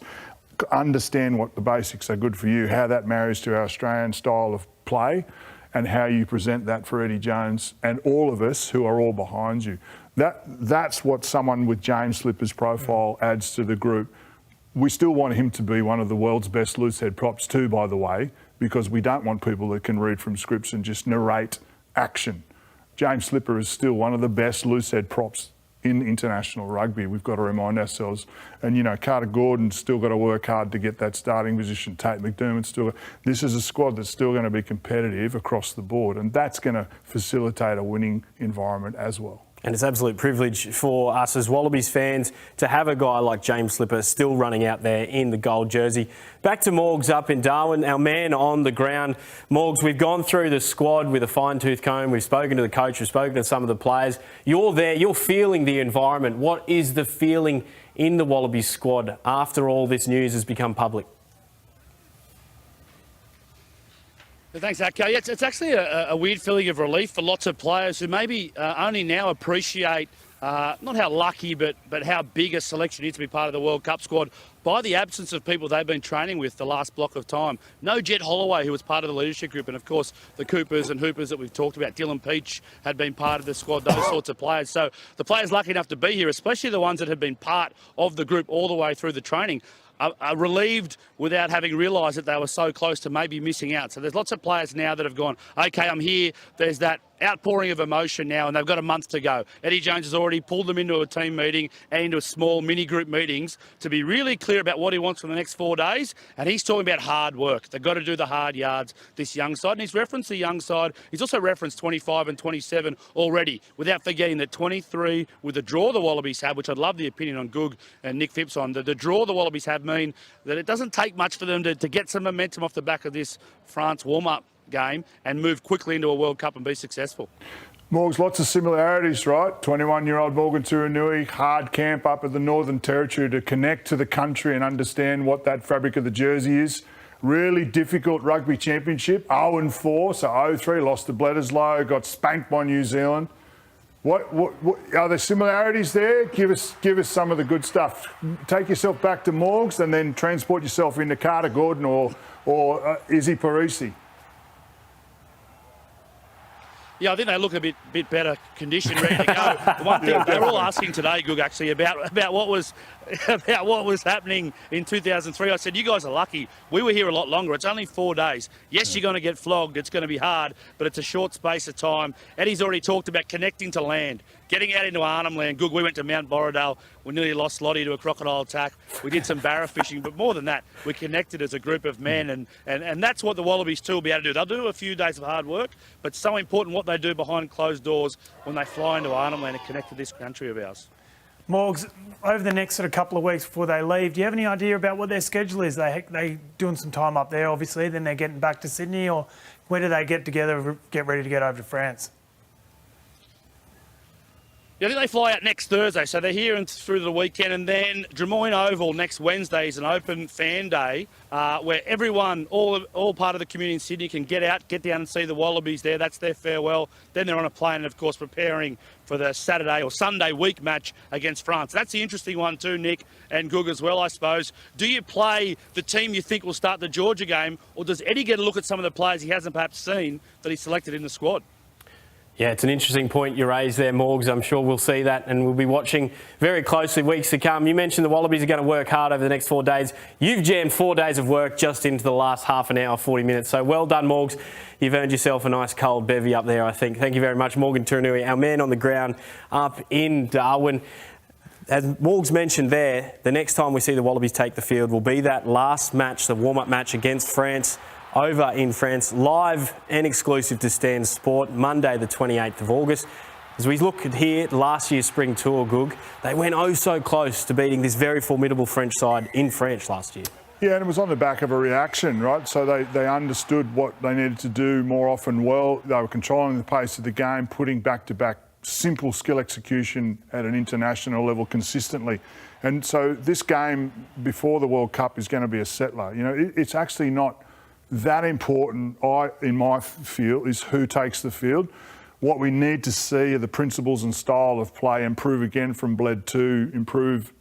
Understand what the basics are good for you, how that marries to our Australian style of play, and how you present that for Eddie Jones and all of us who are all behind you. That's what someone with James Slipper's profile adds to the group. We still want him to be one of the world's best loose head props too, by the way, because we don't want people that can read from scripts and just narrate action. James Slipper is still one of the best loose head props in international rugby. We've got to remind ourselves. And, you know, Carter Gordon's still got to work hard to get that starting position. Tate McDermott's still... This is a squad that's still going to be competitive across the board, and that's going to facilitate a winning environment as well. And it's an absolute privilege for us as Wallabies fans to have a guy like James Slipper still running out there in the gold jersey. Back to Morgs up in Darwin, our man on the ground. Morgs, we've gone through the squad with a fine-tooth comb. We've spoken to the coach, we've spoken to some of the players. You're there, you're feeling the environment. What is the feeling in the Wallabies squad after all this news has become public? Thanks, Atco. Yeah, it's actually a weird feeling of relief for lots of players who maybe only now appreciate not how lucky, but how big a selection it is to be part of the World Cup squad by the absence of people they've been training with the last block of time. No Jet Holloway, who was part of the leadership group, and of course the Coopers and Hoopers that we've talked about. Dylan Peach had been part of the squad, those sorts of players. So the players lucky enough to be here, especially the ones that had been part of the group all the way through the training, are relieved without having realised that they were so close to maybe missing out. So there's lots of players now that have gone, okay, I'm here. There's that outpouring of emotion now, and they've got a month to go. Eddie Jones has already pulled them into a team meeting and into a small mini-group meetings to be really clear about what he wants for the next 4 days, and he's talking about hard work. They've got to do the hard yards, this young side, and he's referenced the young side. He's also referenced 25 and 27 already, without forgetting that 23, with the draw the Wallabies have, which I'd love the opinion on Goog and Nick Phipps on, the draw the Wallabies have mean that it doesn't take much for them to get some momentum off the back of this France warm-up game and move quickly into a World Cup and be successful. Morgs, lots of similarities, right? 21-year-old Morgan Turinui, hard camp up at the Northern Territory to connect to the country and understand what that fabric of the jersey is. Really difficult rugby championship, 0-4, so 0-3, lost to Bledisloe, got spanked by New Zealand. What are there similarities there? Give us some of the good stuff. Take yourself back to Morgs and then transport yourself into Carter Gordon or Izzy Parisi. Yeah, I think they look a bit better conditioned, ready to go. The one thing they were all asking today, Goog, actually, about what was happening in 2003. I said, you guys are lucky. We were here a lot longer. It's only 4 days. Yes, you're going to get flogged. It's going to be hard, but it's a short space of time. Eddie's already talked about connecting to land, getting out into Arnhem Land. Goog, we went to Mount Borrowdale. We nearly lost Lottie to a crocodile attack. We did some barra fishing, but more than that, we connected as a group of men, and that's what the Wallabies too will be able to do. They'll do a few days of hard work, but so important what they do behind closed doors when they fly into Arnhem Land and connect to this country of ours. Morgs, over the next sort of couple of weeks before they leave, do you have any idea about what their schedule is? They doing some time up there, obviously, then they're getting back to Sydney, or where do they get together, get ready to get over to France? Yeah, I think they fly out next Thursday, so they're here and through the weekend, and then Drummoyne Oval next Wednesday is an open fan day where everyone, all part of the community in Sydney can get out, get down and see the Wallabies there. That's their farewell. Then they're on a plane and, of course, preparing for the Saturday or Sunday week match against France. That's the interesting one too, Nick and Goog as well, I suppose. Do you play the team you think will start the Georgia game, or does Eddie get a look at some of the players he hasn't perhaps seen that he's selected in the squad? Yeah, it's an interesting point you raised there, Morgs. I'm sure we'll see that and we'll be watching very closely weeks to come. You mentioned the Wallabies are going to work hard over the next 4 days. You've jammed 4 days of work just into the last half an hour, 40 minutes. So well done, Morgs. You've earned yourself a nice cold bevy up there, I think. Thank you very much, Morgan Turinui, our man on the ground up in Darwin. As Morgs mentioned there, the next time we see the Wallabies take the field will be that last match, the warm-up match against France, over in France, live and exclusive to Stan Sport, Monday the 28th of August. As we look at here, last year's spring tour, Goog, they went oh so close to beating this very formidable French side in France last year. Yeah, and it was on the back of a reaction, right? So they understood what they needed to do more often well. They were controlling the pace of the game, putting back-to-back simple skill execution at an international level consistently. And so this game before the World Cup is going to be a settler. You know, it's actually not that important, in my feel, is who takes the field. What we need to see are the principles and style of play improve again from bled to improve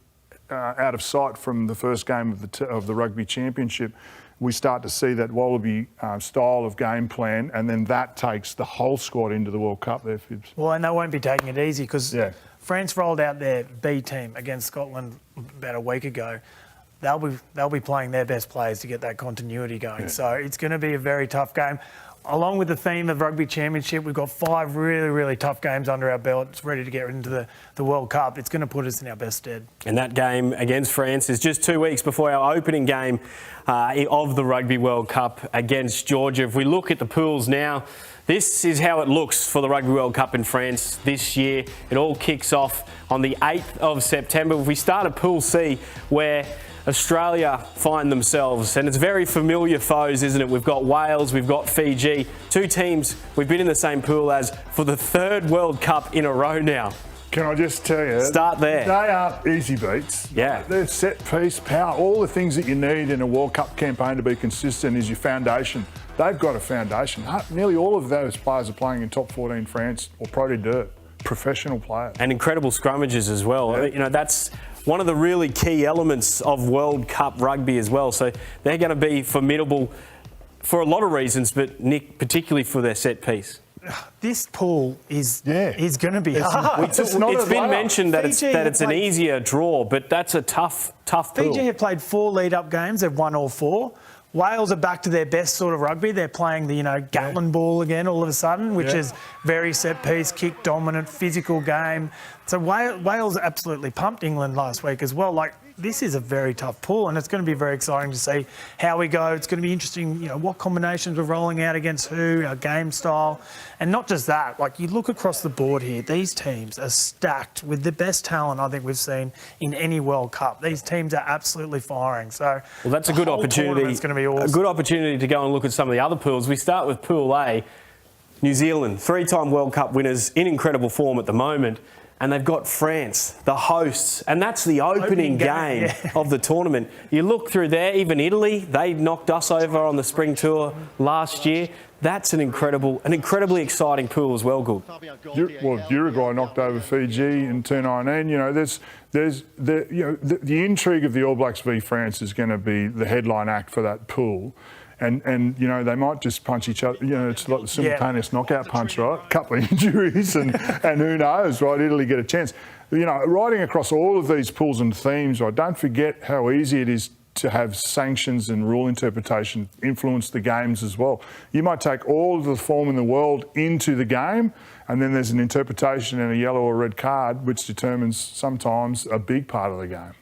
out of sight from the first game of the Rugby Championship. We start to see that Wallaby style of game plan, and then that takes the whole squad into the World Cup there, Fibs. Well, and they won't be taking it easy because France rolled out their B team against Scotland about a week ago. They'll be playing their best players to get that continuity going. Yeah. So it's going to be a very tough game. Along with the theme of Rugby Championship, we've got 5 really, really tough games under our belt. It's ready to get into the World Cup. It's going to put us in our best stead. And that game against France is just 2 weeks before our opening game of the Rugby World Cup against Georgia. If we look at the pools now, this is how it looks for the Rugby World Cup in France this year. It all kicks off on the 8th of September. If we start at Pool C, where Australia find themselves, and it's very familiar foes, isn't it? We've got Wales, we've got Fiji, 2 teams we've been in the same pool as for the 3rd World Cup in a row now. Can I just tell you? Start there. They aren't easy beats. Yeah. They're set piece, power, all the things that you need in a World Cup campaign to be consistent is your foundation. They've got a foundation. Nearly all of those players are playing in top 14 France or Pro D2, professional players. And incredible scrummages as well. Yeah. You know, that's one of the really key elements of World Cup rugby as well. So they're going to be formidable for a lot of reasons, but Nick, particularly for their set piece. This pool is going to be hard. It's been mentioned that it's an easier draw, but that's a tough pool. Fiji have played 4 lead-up games. They've won all 4. Wales are back to their best sort of rugby. They're playing the, Gatland ball again all of a sudden, which is very set-piece, kick-dominant, physical game. So Wales absolutely pumped England last week as well. This is a very tough pool, and it's going to be very exciting to see how we go. It's going to be interesting, what combinations we're rolling out against who, our game style. And not just that, you look across the board here, these teams are stacked with the best talent I think we've seen in any World Cup. These teams are absolutely firing. So that's a good opportunity. It's going to be awesome. A good opportunity to go and look at some of the other pools. We start with Pool A. New Zealand, 3-time World Cup winners, in incredible form at the moment. And they've got France, the hosts, and that's the opening game of the tournament. You look through there, even Italy, they knocked us over on the spring tour last year. That's an incredibly exciting pool as well, Gould. Uruguay knocked over Fiji in 2019. The intrigue of the All Blacks v France is going to be the headline act for that pool. And they might just punch each other. It's like the simultaneous knockout punch, right? A couple of injuries and who knows, right? Italy get a chance. Riding across all of these pools and themes, right? Don't forget how easy it is to have sanctions and rule interpretation influence the games as well. You might take all of the form in the world into the game, and then there's an interpretation and a yellow or red card, which determines sometimes a big part of the game.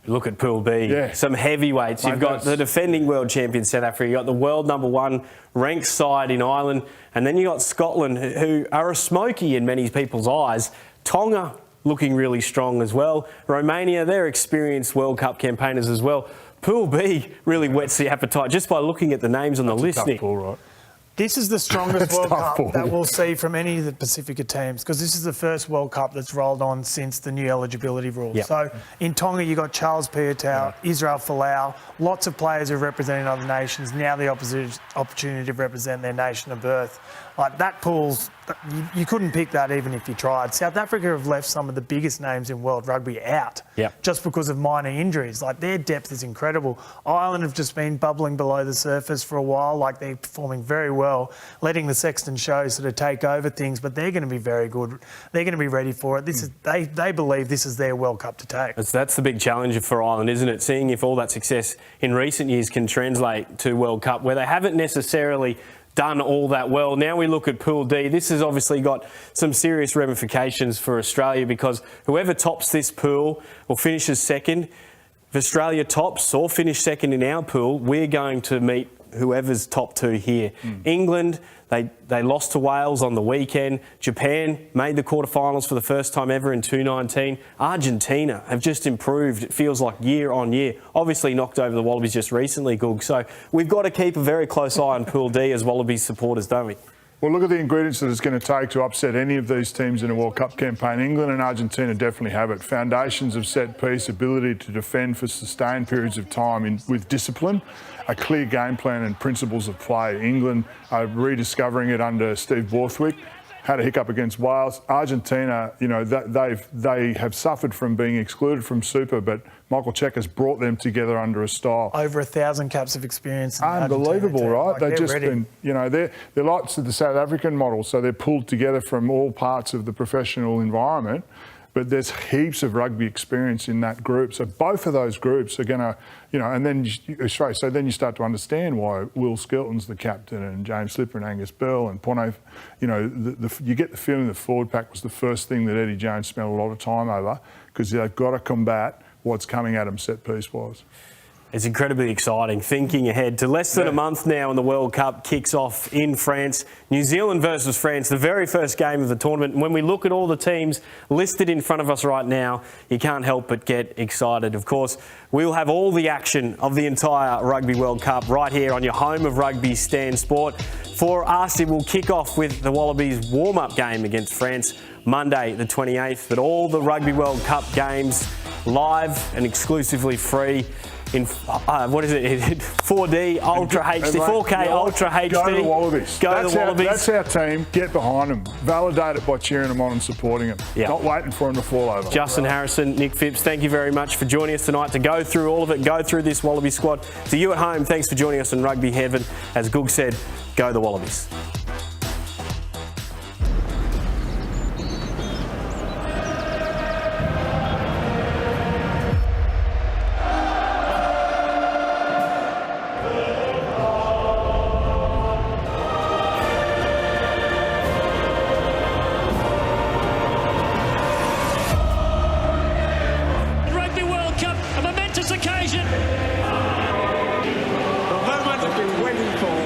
Look at Pool B, some heavyweights. You've got the defending world champion South Africa, you've got the world #1 ranked side in Ireland, and then you've got Scotland, who are a smoky in many people's eyes. Tonga looking really strong as well. Romania, they're experienced World Cup campaigners as well. Pool B really whets the appetite just by looking at the names on the list, Nick. Pool, right? This is the strongest That's World tough Cup for that you. we'll see from any of the Pacifica teams, because this is the first World Cup that's rolled on since the new eligibility rules. Yep. So in Tonga, you got Charles Piutau, Israel Folau, lots of players who are representing other nations, now the opportunity to represent their nation of birth. Like that pool's, you couldn't pick that even if you tried. South Africa have left some of the biggest names in world rugby out just because of minor injuries. Like their depth is incredible. Ireland have just been bubbling below the surface for a while. Like they're performing very well, letting the Sexton show sort of take over things, but they're going to be very good. They're going to be ready for it. This is they believe this is their World Cup to take. That's the big challenge for Ireland, isn't it? Seeing if all that success in recent years can translate to World Cup, where they haven't necessarily done all that well. Now we look at Pool D. This has obviously got some serious ramifications for Australia, because whoever tops this pool or finishes second, if Australia tops or finish second in our pool, we're going to meet whoever's top two here. England, they lost to Wales on the weekend. Japan made the quarterfinals for the first time ever in 2019. Argentina have just improved, it feels like, year on year. Obviously knocked over the Wallabies just recently, Goog. So we've got to keep a very close eye on Pool D as Wallabies supporters, don't we? Well, look at the ingredients that it's going to take to upset any of these teams in a World Cup campaign. England and Argentina definitely have it. Foundations of set piece, ability to defend for sustained periods of time with discipline, a clear game plan and principles of play. England are rediscovering it under Steve Borthwick. Had a hiccup against Wales. Argentina, you know, they have suffered from being excluded from Super, but Michael Check has brought them together under a style. Over 1,000 caps of experience. Unbelievable, right? Like, They've just ready. been, you know, they're like the South African model, so they're pulled together from all parts of the professional environment. But there's heaps of rugby experience in that group. So both of those groups are going to, you know, and then so then you start to understand why Will Skelton's the captain and James Slipper and Angus Bell and Pono. You know, you get the feeling the forward pack was the first thing that Eddie Jones spent a lot of time over, because they've got to combat what's coming at them set piece wise. It's incredibly exciting. Thinking ahead to less than a month now, and the World Cup kicks off in France. New Zealand versus France, the very first game of the tournament. And when we look at all the teams listed in front of us right now, you can't help but get excited. Of course, we'll have all the action of the entire Rugby World Cup right here on your home of rugby, Stan Sport. For us, it will kick off with the Wallabies warm-up game against France Monday the 28th. But all the Rugby World Cup games live and exclusively free in 4D Ultra HD, 4K Ultra HD. Go to the Wallabies. Go to the Wallabies. That's our team. Get behind them. Validate it by cheering them on and supporting them. Yeah. Not waiting for them to fall over. Justin Harrison, Nick Phipps, thank you very much for joining us tonight to go through all of it, go through this Wallaby squad. To you at home, thanks for joining us on Rugby Heaven. As Goog said, go the Wallabies. Rugby World Cup, a momentous occasion. The moment I've been waiting for.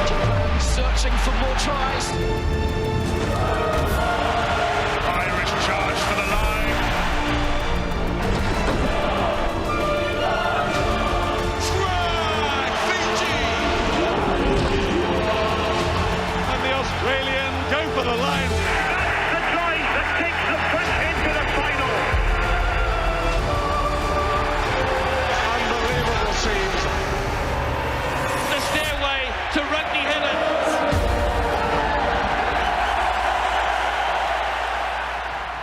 Japan searching for more tries.